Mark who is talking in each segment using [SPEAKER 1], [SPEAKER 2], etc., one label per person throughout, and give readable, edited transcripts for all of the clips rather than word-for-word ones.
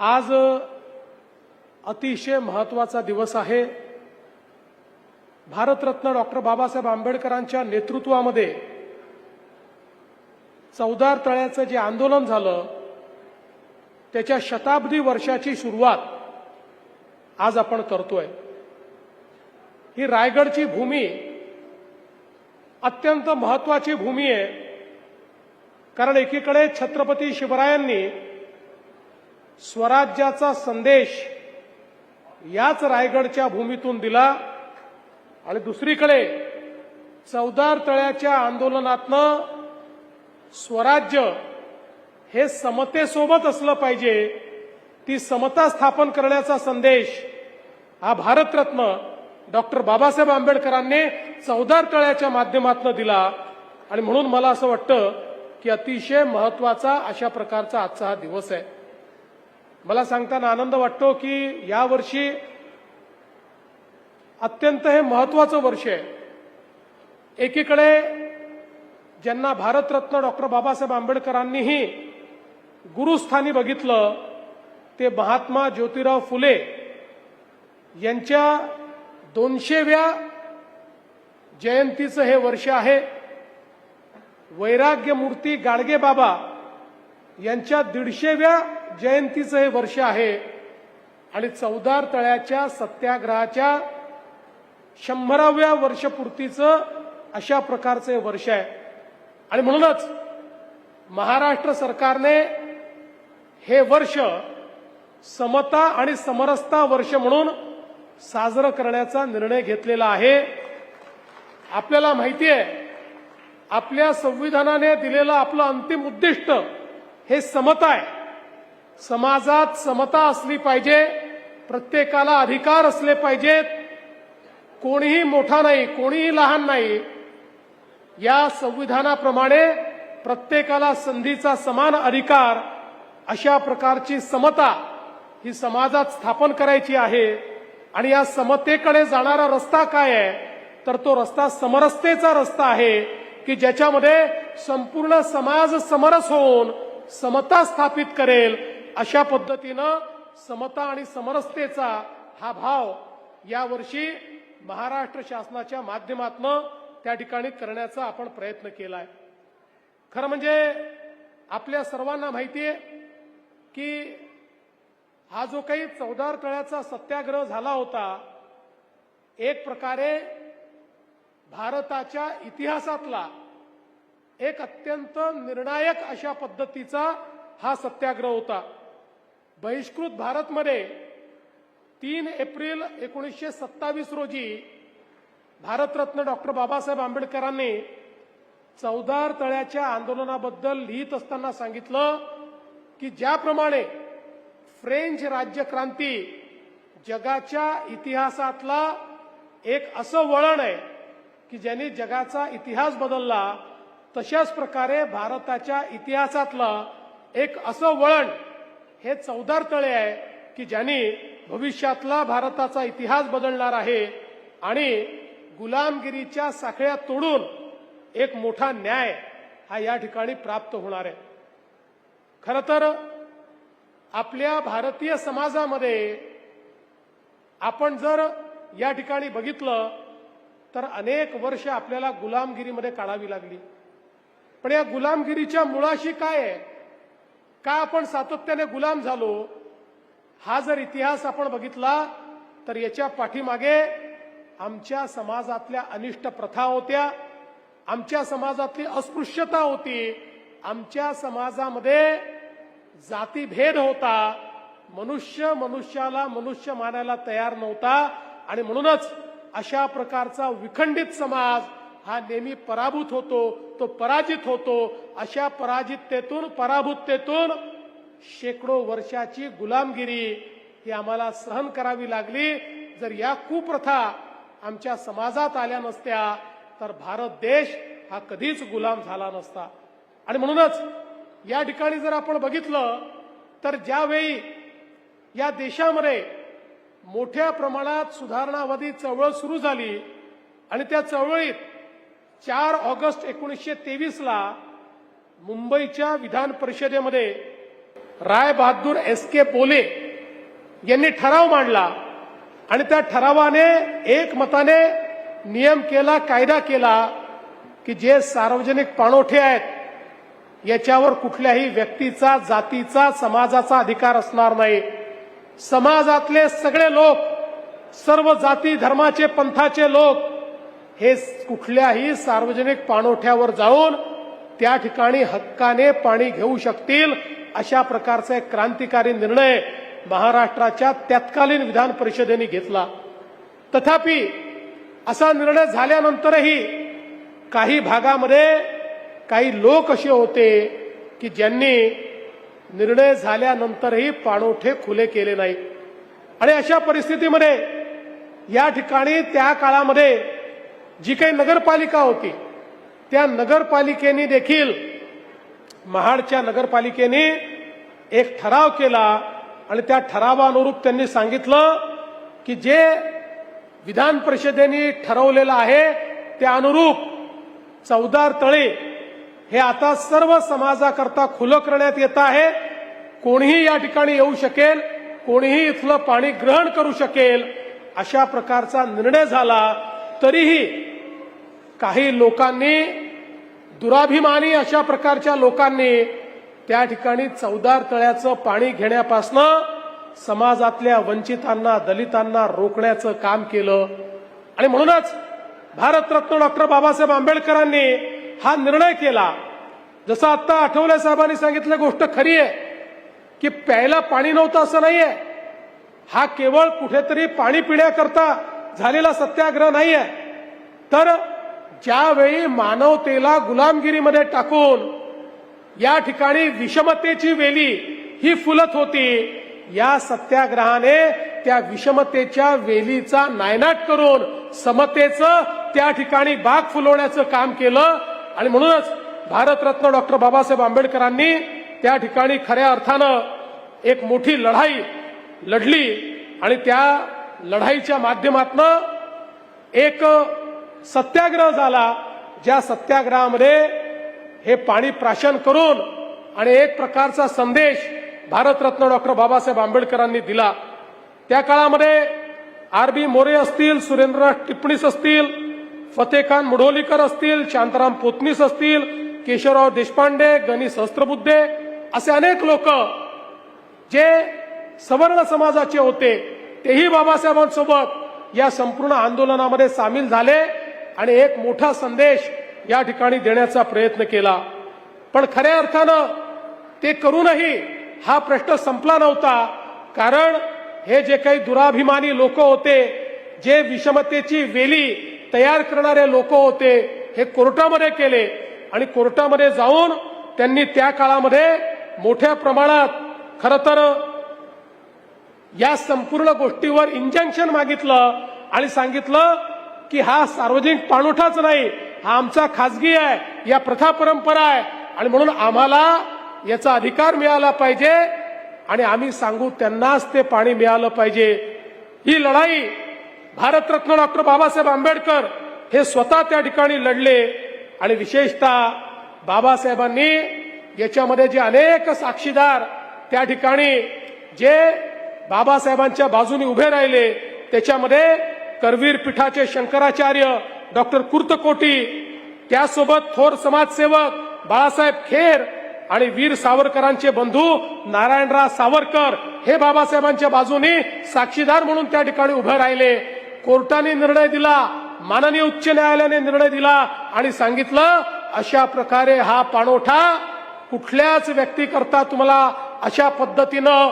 [SPEAKER 1] आज अतिशय महत्त्वाचा दिवस आहे। भारतरत्न डॉक्टर बाबासाहेब आंबेडकरांच्या नेतृत्वामध्ये चौदार तळ्याचं जे आंदोलन झालं त्याच्या शताब्दी वर्षाची सुरुवात आज आपण करतोय। ही रायगडची भूमी अत्यंत महत्त्वाची भूमी आहे, कारण एकीकडे छत्रपती शिवरायांनी स्वराज्याचा संदेश याच रायगडच्या भूमीतून दिला आणि दुसरीकडे चौदार तळ्याच्या आंदोलनातनं स्वराज्य हे समतेसोबत असलं पाहिजे, ती समता स्थापन करण्याचा संदेश हा भारतरत्न डॉक्टर बाबासाहेब आंबेडकरांनी चौदार तळ्याच्या माध्यमातून दिला। आणि म्हणून मला असं वाटतं की अतिशय महत्त्वाचा अशा प्रकारचा आजचा हा दिवस आहे। मला सांगताना आनंद वाटतो की यावर्षी अत्यंत हे महत्त्वाचं वर्ष आहे। एकीकडे ज्यांना भारतरत्न डॉक्टर बाबासाहेब आंबेडकरांनीही गुरुस्थानी बघितलं ते महात्मा ज्योतिराव फुले यांच्या 200व्या जयंतीचं हे वर्ष आहे। वैराग्यमूर्ती गाडगे बाबा यांच्या 150व्या जयंतीचं हे वर्ष आहे आणि चौदार तळ्याच्या सत्याग्रहाच्या 100व्या वर्षपूर्तीचं अशा प्रकारचं हे वर्ष आहे। आणि म्हणूनच महाराष्ट्र सरकारने हे वर्ष समता आणि समरसता वर्ष म्हणून साजरं करण्याचा निर्णय घेतलेला आहे। आपल्याला माहिती आहे आपल्या संविधानाने दिलेलं आपलं अंतिम उद्दिष्ट हे समता आहे। समाजात समता असली पाहिजे, प्रत्येकाला अधिकार असले पाहिजेत, कोणीही मोठा नाही कोणीही लहान नाही, या संविधानाप्रमाणे प्रत्येकाला संधीचा समान अधिकार अशा प्रकारची समता ही समाजात स्थापन करायची आहे। आणि या समतेकडे जाणारा रस्ता काय आहे तर तो रस्ता समरसतेचा रस्ता आहे की ज्याच्यामध्ये संपूर्ण समाज समरस होऊन समता स्थापित करेल। अशा पद्धतीनं समता आणि समरसतेचा हा भाव यावर्षी महाराष्ट्र शासनाच्या माध्यमातून त्या ठिकाणी करण्याचा आपण प्रयत्न केलाय। खरं म्हणजे आपल्या सर्वांना माहिती आहे की हा जो काही चौदार तळ्याचा सत्याग्रह झाला होता एक प्रकारे भारताच्या इतिहासातला एक अत्यंत निर्णायक अशा पद्धतीचा हा सत्याग्रह होता। बहिष्कृत भारतमध्ये 3 एप्रिल 1927 रोजी भारतरत्न डॉक्टर बाबासाहेब आंबेडकरांनी चौदार तळ्याच्या आंदोलनाबद्दल लिहित असताना सांगितलं की ज्याप्रमाणे फ्रेंच राज्यक्रांती जगाच्या इतिहासातला एक असं वळण आहे की ज्यांनी जगाचा इतिहास बदलला, तशाच प्रकारे भारताच्या इतिहासातलं एक असं वळण हे चौदार तळे आहे की ज्यांनी भविष्यातला भारताचा इतिहास बदलणार आहे आणि गुलामगिरीच्या साखळ्या तोडून एक मोठा न्याय हा या ठिकाणी प्राप्त होणार आहे। खरं तर आपल्या भारतीय समाजामध्ये आपण जर या ठिकाणी बघितलं तर अनेक वर्ष आपल्याला गुलामगिरीमध्ये काढावी लागली। पण या गुलामगिरीच्या मुळाशी काय आहे, का आपण सातत्याने गुलाम झालो, हा जर इतिहास आपण बघितला तर याच्या पाठीमागे आमच्या समाजातल्या अनिष्ट प्रथा होत्या, आमच्या समाजातली अस्पृश्यता होती, आमच्या समाजामध्ये जातीभेद होता, मनुष्य मनुष्याला मनुष्य मानायला तयार नव्हता। आणि म्हणूनच अशा प्रकारचा विखंडित समाज हा नेहमी पराभूत होतो, तो पराजित होतो। अशा पराजिततेतून पराभूततेतून शेकडो वर्षाची गुलामगिरी ही आम्हाला सहन करावी लागली। जर या कुप्रथा आमच्या समाजात आल्या नसत्या तर भारत देश हा कधीच गुलाम झाला नसता। आणि म्हणूनच या ठिकाणी जर आपण बघितलं तर ज्यावेळी या देशामध्ये मोठ्या प्रमाणात सुधारणावादी चळवळ सुरू झाली आणि त्या चळवळीत 4 ऑगस्ट 1923 ला मुंबईच्या विधान परिषदेमध्ये राय बहादूर एस.के. पोले यांनी ठराव मांडला आणि त्या ठरावाने एकमताने नियम केला, कायदा केला की जे सार्वजनिक पाणवठे आहेत याच्यावर कुठल्याही व्यक्तीचा, जातीचा, समाजाचा अधिकार असणार नाही. समाजातले सगळे लोक, सर्व जाती धर्माचे, पंथाचे लोक हे कुठल्याही सार्वजनिक पाणवठ्यावर जाऊन त्या ठिकाणी हक्काने पाणी घेऊ शकतील, अशा प्रकारचा एक क्रांतिकारी निर्णय महाराष्ट्राच्या तत्कालीन विधान परिषदेने घेतला. तथापि असा निर्णय झाल्यानंतरही काही भागामध्ये काही लोक असे होते की ज्यांनी निर्णय झाल्यानंतरही पाणवठे खुले केले नाही. आणि अशा परिस्थितीमध्ये या ठिकाणी त्या काळामध्ये जी काही नगरपालिका होती त्या नगरपालिकेने देखील, महाडच्या नगरपालिकेने एक ठराव केला आणि त्या ठरावानुरूप त्यांनी सांगितलं की जे विधान परिषदेने ठरवलेलं आहे त्या अनुरूप चौदार तळे हे आता सर्व समाजाकरता खुलं करण्यात येत आहे. कोणीही या ठिकाणी येऊ शकेल, कोणीही इथलं पाणी ग्रहण करू शकेल, अशा प्रकारचा निर्णय झाला. तरीही काही लोकांनी, दुराभिमानी अशा प्रकारच्या लोकांनी त्या ठिकाणी चौदार तळ्याचं पाणी घेण्यापासनं समाजातल्या वंचितांना, दलितांना रोखण्याचं काम केलं. आणि म्हणूनच भारतरत्न डॉक्टर बाबासाहेब आंबेडकरांनी हा निर्णय केला. जसं आता आठवले साहेबांनी सांगितलं, गोष्ट खरी आहे की प्यायला पाणी नव्हतं असं नाहीये. हा केवळ कुठेतरी पाणी पिण्याकरता झालेला सत्याग्रह नाहीये, तर ज्यावेळी मानवतेला गुलामगिरीमध्ये टाकून या ठिकाणी विषमतेची वेली ही फुलत होती, या सत्याग्रहाने त्या विषमतेच्या वेलीचा नायनाट करून समतेचं त्या ठिकाणी बाग फुलवण्याचं काम केलं. आणि म्हणूनच भारतरत्न डॉक्टर बाबासाहेब आंबेडकरांनी त्या ठिकाणी खऱ्या अर्थानं एक मोठी लढाई लढली आणि त्या लढाईच्या माध्यमातून एक सत्याग्रह झाला, ज्या सत्याग्रहामध्ये हे पाणी प्राशन करून आणि एक प्रकारचा संदेश भारतरत्न डॉक्टर बाबासाहेब आंबेडकरांनी दिला. त्या काळामध्ये आर.बी. मोरे असतील, सुरेंद्रनाथ टिपणीस असतील, फतेखान मुढोलीकर असतील, शांताराम पोतनीस असतील, केशवराव देशपांडे, गणी सहस्त्रबुद्धे असे अनेक लोक जे सवर्ण समाजाचे होते तेही बाबासाहेबांसोबत या संपूर्ण आंदोलनामध्ये सामील झाले आणि एक मोठा संदेश या ठिकाणी देण्याचा प्रयत्न केला. पण खऱ्या अर्थानं ते करूनही हा प्रश्न संपला नव्हता. कारण हे जे काही दुराभिमानी लोक होते, जे विषमतेची वेली तयार करणारे लोक होते, हे कोर्टामध्ये केले आणि कोर्टामध्ये जाऊन त्यांनी त्या काळामध्ये मोठ्या प्रमाणात खरं तर या संपूर्ण गोष्टीवर इंजंक्शन मागितलं आणि सांगितलं की हा सार्वजनिक पाणवठाच नाही, हा आमचा खासगी आहे, या प्रथा परंपरा आहे आणि म्हणून आम्हाला याचा अधिकार मिळाला पाहिजे आणि आम्ही सांगू त्यांनाच ते पाणी मिळालं पाहिजे. ही लढाई भारतरत्न डॉक्टर बाबासाहेब आंबेडकर हे स्वतः त्या ठिकाणी लढले आणि विशेषतः बाबासाहेबांनी याच्यामध्ये जे अनेक साक्षीदार त्या ठिकाणी जे बाबासाहेबांच्या बाजूने उभे राहिले, त्याच्यामध्ये करवीर पीठाचे शंकराचार्य डॉक्टर कुर्तकोटी, त्यासोबत थोर समाजसेवक बाळासाहेब खेर आणि वीर सावरकरांचे बंधू नारायणराव सावरकर हे बाबासाहेबांच्या बाजूने साक्षीदार म्हणून त्या ठिकाणी उभे राहिले. कोर्टाने निर्णय दिला, माननीय उच्च न्यायालयाने निर्णय दिला आणि सांगितलं अशा प्रकारे हा पाणवठा कुठल्याच व्यक्तीकरता तुम्हाला अशा पद्धतीनं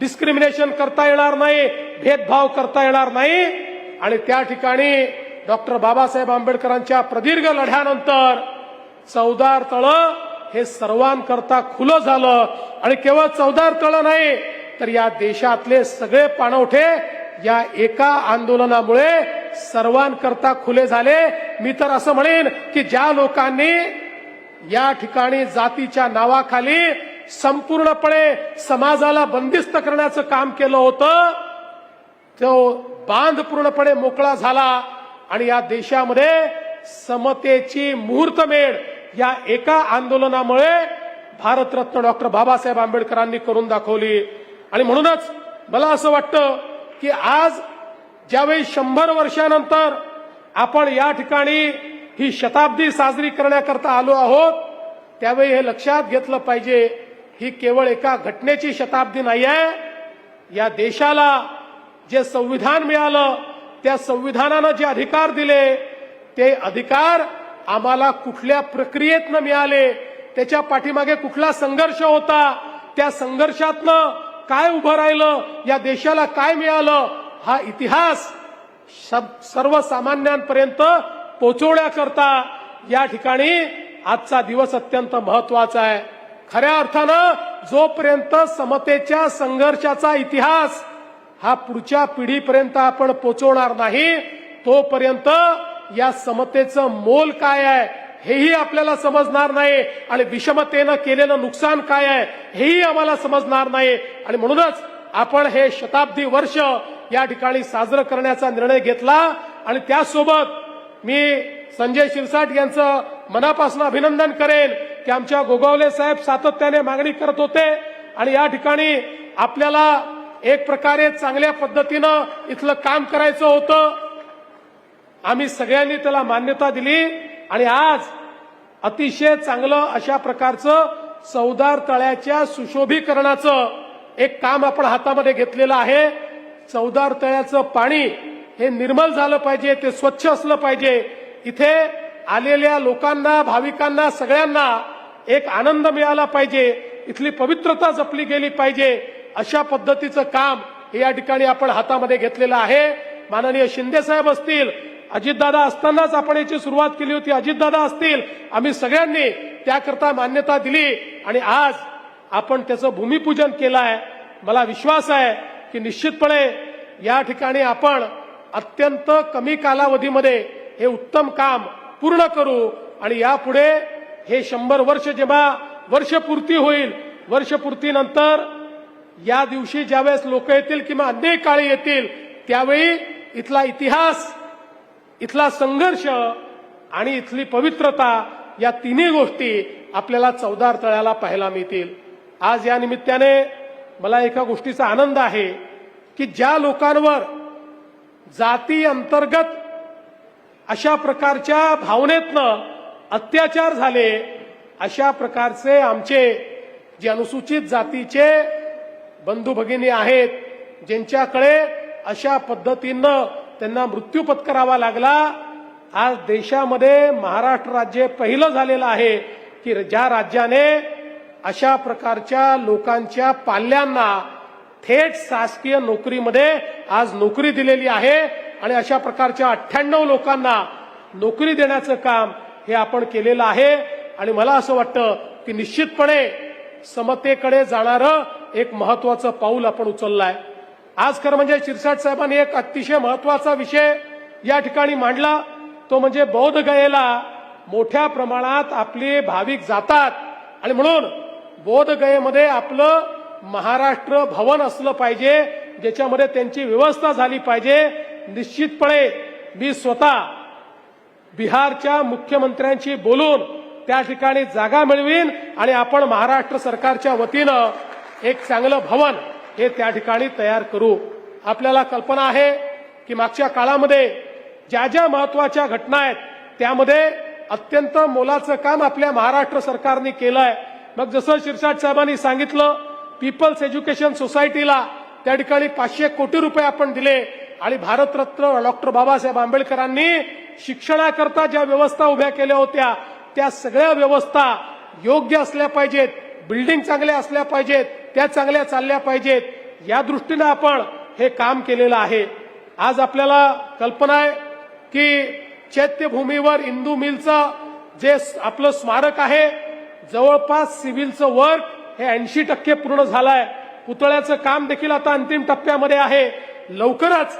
[SPEAKER 1] डिस्क्रिमिनेशन करता येणार नाही, भेदभाव करता येणार नाही. आणि त्या ठिकाणी डॉक्टर बाबासाहेब आंबेडकरांच्या प्रदीर्घ लढ्यानंतर चौदार तळं हे सर्वांकरता खुलं झालं. आणि केवळ चौदार तळं नाही तर या देशातले सगळे पाणवठे या एका आंदोलनामुळे सर्वांकरता खुले झाले. मी तर असं म्हणेन की ज्या लोकांनी या ठिकाणी जातीच्या नावाखाली संपूर्णपणे समाजाला बंदिस्त करण्याचं काम केलं होतं, तो बांध पूर्णपणे मोकळा झाला आणि या देशामध्ये समतेची मुहूर्तमेढ या एका आंदोलनामुळे भारतरत्न डॉक्टर बाबासाहेब आंबेडकरांनी करून दाखवली. आणि म्हणूनच मला असं वाटतं की आज ज्यावेळी 100 वर्षानंतर आपण या ठिकाणी ही शताब्दी साजरी करण्याकरता आलो आहोत, त्यावेळी हे लक्षात घेतलं पाहिजे, ही केवळ एका घटनेची शताब्दी नाही आहे. या देशाला जे संविधान मिळालं, त्या संविधानानं जे अधिकार दिले, ते अधिकार आम्हाला कुठल्या प्रक्रियेतनं मिळाले, त्याच्या पाठीमागे कुठला संघर्ष होता, त्या संघर्षातनं काय उभं राहिलं, या देशाला काय मिळालं, हा इतिहास सर्वसामान्यांपर्यंत पोहोचवण्याकरता या ठिकाणी आजचा दिवस अत्यंत महत्वाचा आहे. खऱ्या अर्थानं जोपर्यंत समतेच्या संघर्षाचा इतिहास हा पुढच्या पिढीपर्यंत आपण पोहोचवणार नाही, तोपर्यंत या समतेचं मोल काय आहे हेही आपल्याला समजणार नाही, आणि विषमतेनं केलेलं नुकसान काय आहे हेही आम्हाला समजणार नाही. आणि म्हणूनच आपण हे शताब्दी वर्ष या ठिकाणी साजरं करण्याचा निर्णय घेतला. आणि त्यासोबत मी संजय शिरसाट यांचं मनापासून अभिनंदन करेन की आमच्या गोगावले साहेब सातत्याने मागणी करत होते, आणि या ठिकाणी आपल्याला एक प्रकारे चांगल्या पद्धतीनं इथलं काम करायचं होतं. आम्ही सगळ्यांनी त्याला मान्यता दिली, आणि आज अतिशय चांगलं अशा प्रकारचं चवदार तळ्याच्या सुशोभीकरणाचं एक काम आपण हातामध्ये घेतलेलं आहे. चवदार तळ्याचं पाणी हे निर्मल झालं पाहिजे, ते स्वच्छ असलं पाहिजे. इथे आलेल्या लोकांना, भाविकांना, सगळ्यांना एक आनंद मिळाला पाहिजे, इथली पवित्रता जपली गेली पाहिजे, अशा पद्धतीचं काम हे या ठिकाणी आपण हातामध्ये घेतलेलं आहे. माननीय शिंदे साहेब असतील, अजितदादा असतानाच आपण याची सुरुवात केली होती, अजितदादा असतील, आम्ही सगळ्यांनी त्याकरता मान्यता दिली, आणि आज आपण त्याचं भूमिपूजन केलं आहे. मला विश्वास आहे की निश्चितपणे या ठिकाणी आपण अत्यंत कमी कालावधीमध्ये हे उत्तम काम पूर्ण करू. आणि यापुढे हे 100 वर्ष जेव्हा वर्षपूर्ती होईल, वर्षपूर्तीनंतर या दिवशी ज्यावेळेस लोक येतील किंवा अनेक काळी येतील, त्यावेळी इथला इतिहास, इथला संघर्ष आणि इथली पवित्रता या तिन्ही गोष्टी आपल्याला चवदार तळ्याला पाहायला मिळतील. आज या निमित्ताने मला एका गोष्टीचा आनंद आहे की ज्या लोकांवर जाती अंतर्गत अशा प्रकारच्या भावनेतनं अत्याचार झाले, अशा प्रकारचे आमचे जे अनुसूचित जातीचे बंधू भगिनी आहेत, ज्यांच्याकडे अशा पद्धतीनं त्यांना मृत्यू पत्करावा लागला, आज देशामध्ये महाराष्ट्र राज्य पहिलं झालेलं आहे की ज्या राज्याने अशा प्रकारच्या लोकांच्या पाल्यांना थेट शासकीय नोकरीमध्ये आज नोकरी दिलेली आहे. आणि अशा प्रकारच्या 98 लोकांना नोकरी देण्याचं काम हे आपण केलेलं आहे. आणि मला असं वाटतं की निश्चितपणे समतेकडे जाणारं एक महत्वाचं पाऊल आपण उचललंय. आज खरं म्हणजे शिरसाट साहेबांनी एक अतिशय महत्वाचा विषय या ठिकाणी मांडला, तो म्हणजे बौद्धगयेला मोठ्या प्रमाणात आपले भाविक जातात, आणि म्हणून बौद्धगयेमध्ये आपलं महाराष्ट्र भवन असलं पाहिजे, ज्याच्यामध्ये त्यांची व्यवस्था झाली पाहिजे. निश्चितपणे मी स्वतः बिहारच्या मुख्यमंत्र्यांशी बोलून त्या ठिकाणी जागा मिळवीन, आणि आपण महाराष्ट्र सरकारच्या वतीनं एक चांगलं भवन हे त्या ठिकाणी तयार करू. आपल्याला कल्पना आहे की मागच्या काळामध्ये ज्या ज्या महत्वाच्या घटना आहेत त्यामध्ये अत्यंत मोलाचं काम आपल्या महाराष्ट्र सरकारने केलंय. मग जसं शिरसाट साहेबांनी सांगितलं, पीपल्स एज्युकेशन सोसायटीला त्या ठिकाणी 500 कोटी रुपये आपण दिले, आणि भारतरत्न डॉक्टर बाबासाहेब आंबेडकरांनी शिक्षणाकरता ज्या व्यवस्था उभ्या केल्या होत्या त्या सगळ्या व्यवस्था योग्य असल्या पाहिजेत, बिल्डिंग चांगल्या असल्या पाहिजेत, त्या चांगल्या चालल्या पाहिजेत, या दृष्टीने आपण हे काम केलेलं आहे. आज आपल्याला कल्पना आहे की चैत्यभूमीवर इंदू मिलचं जे आपलं स्मारक आहे, जवळपास सिव्हिलचं वर्क हे 80% पूर्ण झालंय. पुतळ्याचं काम देखील आता अंतिम टप्प्यामध्ये आहे. लवकरच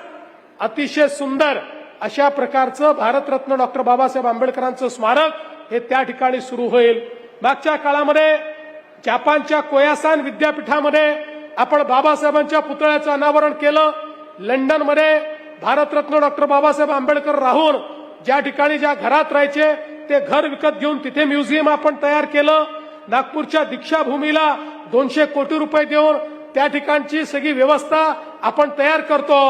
[SPEAKER 1] अतिशय सुंदर अशा प्रकारचं भारतरत्न डॉक्टर बाबासाहेब आंबेडकरांचं स्मारक हे त्या ठिकाणी सुरू होईल. मागच्या काळामध्ये जपानच्या कोयासान विद्यापीठामध्ये आपण बाबासाहेबांच्या पुतळ्याचं अनावरण केलं. लंडनमध्ये भारतरत्न डॉक्टर बाबासाहेब आंबेडकर राहून ज्या ठिकाणी ज्या घरात राहायचे ते घर विकत घेऊन तिथे म्युझियम आपण तयार केलं. नागपूरच्या दीक्षाभूमीला 200 कोटी रुपये देऊन त्या ठिकाणची सगळी व्यवस्था आपण तयार करतो.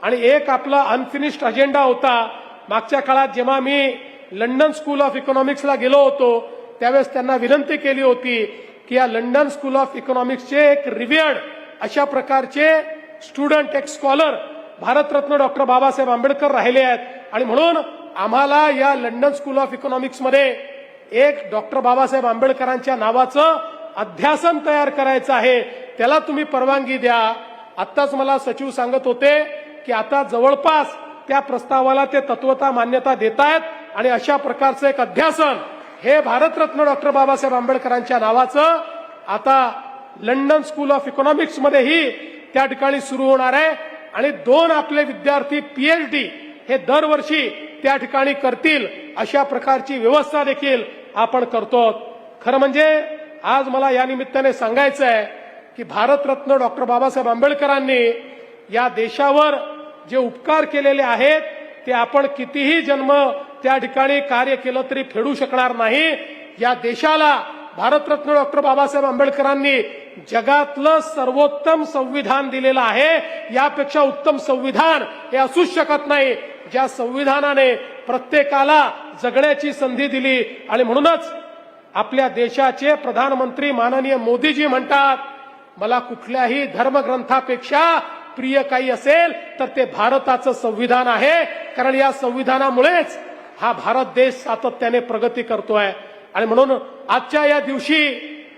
[SPEAKER 1] आणि एक आपला अनफिनिश्ड अजेंडा होता. मागच्या काळात जेव्हा मी लंडन स्कूल ऑफ इकॉनॉमिक्सला गेलो होतो त्यावेळेस त्यांना विनंती केली होती की या लंडन स्कूल ऑफ इकॉनॉमिक्सचे एक रिव्हियर्ड अशा प्रकारचे स्टुडंट, एक स्कॉलर भारतरत्न डॉक्टर बाबासाहेब आंबेडकर राहिले आहेत. आणि म्हणून आम्हाला या लंडन स्कूल ऑफ इकॉनॉमिक्समध्ये एक डॉक्टर बाबासाहेब आंबेडकरांच्या नावाचं अध्यासन तयार करायचं आहे. त्याला तुम्ही परवानगी द्या. आत्ताच मला सचिव सांगत होते की आता जवळपास त्या प्रस्तावाला ते तत्वता मान्यता देत आहेत आणि अशा प्रकारचं एक अध्यासन हे भारतरत्न डॉक्टर बाबासाहेब आंबेडकरांच्या नावाचं आता लंडन स्कूल ऑफ इकॉनॉमिक्स मध्येही त्या ठिकाणी सुरू होणार आहे. आणि 2 आपले विद्यार्थी PhD हे दरवर्षी त्या ठिकाणी करतील अशा प्रकारची व्यवस्था देखील आपण करतो. खरं म्हणजे आज मला या निमित्ताने सांगायचं आहे की भारतरत्न डॉक्टर बाबासाहेब आंबेडकरांनी या देशावर जे उपकार केलेले आहेत ते आपण कितीही जन्म त्या ठिकाणी कार्य केलं तरी फेडू शकणार नाही. या देशाला भारतरत्न डॉक्टर बाबासाहेब आंबेडकरांनी जगातलं सर्वोत्तम संविधान दिलेलं आहे. यापेक्षा उत्तम संविधान हे असूच शकत नाही. ज्या संविधानाने प्रत्येकाला जगण्याची संधी दिली. आणि म्हणूनच आपल्या देशाचे प्रधानमंत्री माननीय मोदीजी म्हणतात, मला कुठल्याही धर्मग्रंथापेक्षा प्रिय काही असेल तर ते भारताचं संविधान आहे. कारण या संविधानामुळेच हा भारत देश सातत्याने प्रगती करतोय. आणि म्हणून आजच्या या दिवशी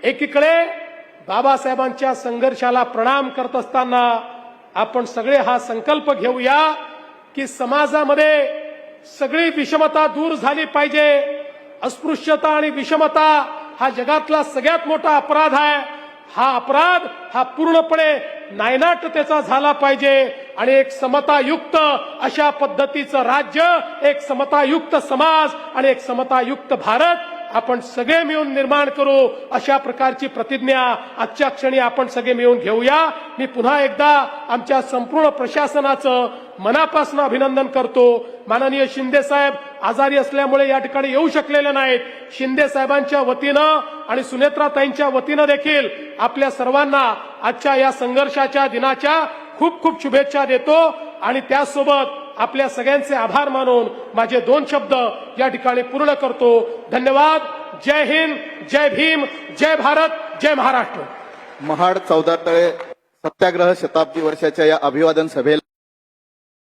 [SPEAKER 1] एकीकडे बाबासाहेबांच्या संघर्षाला प्रणाम करत असताना आपण सगळे हा संकल्प घेऊया की समाजामध्ये सगळी विषमता दूर झाली पाहिजे. अस्पृश्यता आणि विषमता हा जगातला सगळ्यात मोठा अपराध आहे. हा अपराध हा पूर्णपणे नायनाटतेचा झाला पाहिजे. आणि एक समतायुक्त अशा पद्धतीचं राज्य, एक समतायुक्त समाज आणि एक समतायुक्त भारत आपण सगळे मिळून निर्माण करू. अशा प्रकारची प्रतिज्ञा आजच्या क्षणी आपण सगळे मिळून घेऊया. मी पुन्हा एकदा आमच्या संपूर्ण प्रशासनाचं मनापासून अभिनंदन करतो. माननीय शिंदे साहेब आजारी असल्यामुळे या ठिकाणी येऊ शकलेले नाहीत. शिंदे साहेबांच्या वतीनं आणि सुनेत्राताईंच्या वतीनं देखील आपल्या सर्वांना आजच्या या संघर्षाच्या दिनाच्या खूप खूप शुभेच्छा देतो. आणि त्यासोबत आपल्या सगळ्यांचे आभार मानून माझे 2 शब्द या ठिकाणी पूर्ण करतो. धन्यवाद. जय हिंद, जय भीम, जय भारत, जय महाराष्ट्र.
[SPEAKER 2] महाड 14 तळे सत्याग्रह शताब्दी वर्षाच्या या अभिवादन सभेला